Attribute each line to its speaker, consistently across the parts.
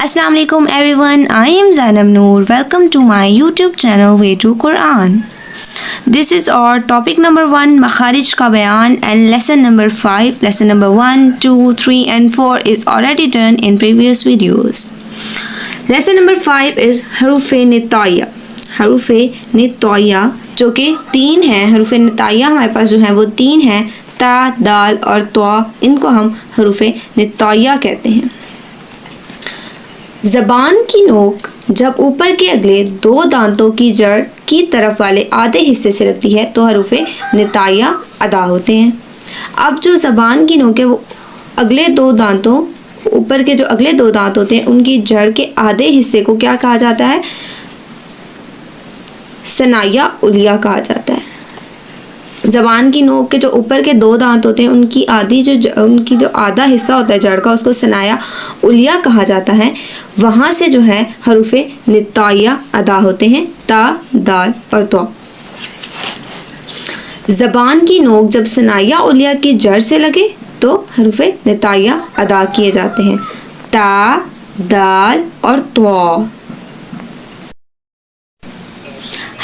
Speaker 1: Assalamu alaikum everyone, I am Zainab Noor. Welcome to my YouTube channel Way to Quran. This is our topic number 1 Makharij ka bayan and lesson number 5. Lesson number 1, 2, 3 and 4 is already done in previous videos. Lesson number 5 is حروف نطایا. حروف نطایا جو کہ 3 ہیں. حروف نطایا ہمارے پاس جو ہیں وہ 3 ہیں. تا، دال اور طا، ان کو ہم حروف نطایا کہتے ہیں. زبان کی نوک جب اوپر کے اگلے 2 دانتوں کی جڑ کی طرف والے آدھے حصے سے لگتی ہے تو حروف نطایا ادا ہوتے ہیں. اب جو زبان کی نوک ہے وہ اگلے 2 دانتوں، اوپر کے جو اگلے 2 دانت ہوتے ہیں ان کی جڑ کے آدھے حصے کو کیا کہا جاتا ہے؟ ثنایا علیہ کہا جاتا ہے. زبان کی نوک کے جو اوپر کے 2 دانت ہوتے ہیں ان کی آدھا حصہ ہوتا ہے جڑ کا، اس کو ثنایا علیہ کہا جاتا ہے. وہاں سے جو ہے حروف نطایا ادا ہوتے ہیں، تا، دال اور طا. زبان کی نوک جب ثنایا علیہ کی جڑ سے لگے تو حروف نطایا ادا کیے جاتے ہیں، تا، دال اور طا.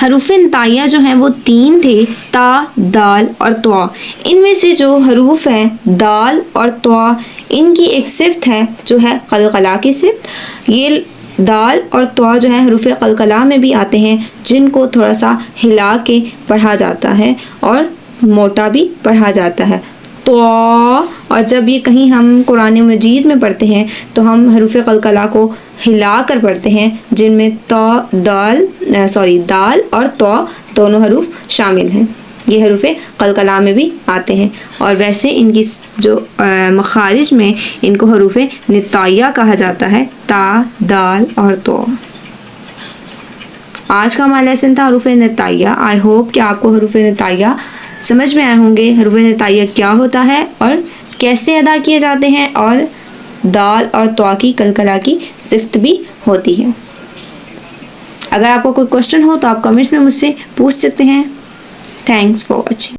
Speaker 1: حروف نطایا جو ہیں وہ 3 تھے، تا، دال اور طا. ان میں سے جو حروف ہیں دال اور طا، ان کی ایک صفت ہے جو ہے قلقلہ کی صفت. یہ دال اور طا جو ہے حروف قلقلہ میں بھی آتے ہیں، جن کو تھوڑا سا ہلا کے پڑھا جاتا ہے اور موٹا بھی پڑھا جاتا ہے. طا، اور جب یہ کہیں ہم قرآن مجید میں پڑھتے ہیں تو ہم حروف قلقلہ کو ہلا کر پڑھتے ہیں، جن میں دال اور طا دونوں حروف شامل ہیں. یہ حروف قلقلہ میں بھی آتے ہیں، اور ویسے ان کی جو مخارج میں ان کو حروف نطایا کہا جاتا ہے، تا، دال اور طا. آج کا ہمارا لیسن تھا حروف نطایا. آئی ہوپ کہ آپ کو حروف نطایا سمجھ میں آئے ہوں گے. حروف نطایا کیا ہوتا ہے اور کیسے ادا کیے جاتے ہیں، اور دال اور طا کی قلقلہ کی صفت بھی ہوتی ہے. اگر آپ کو کوئی کوشچن ہو تو آپ کمنٹس میں مجھ سے پوچھ سکتے ہیں. Thanks for watching.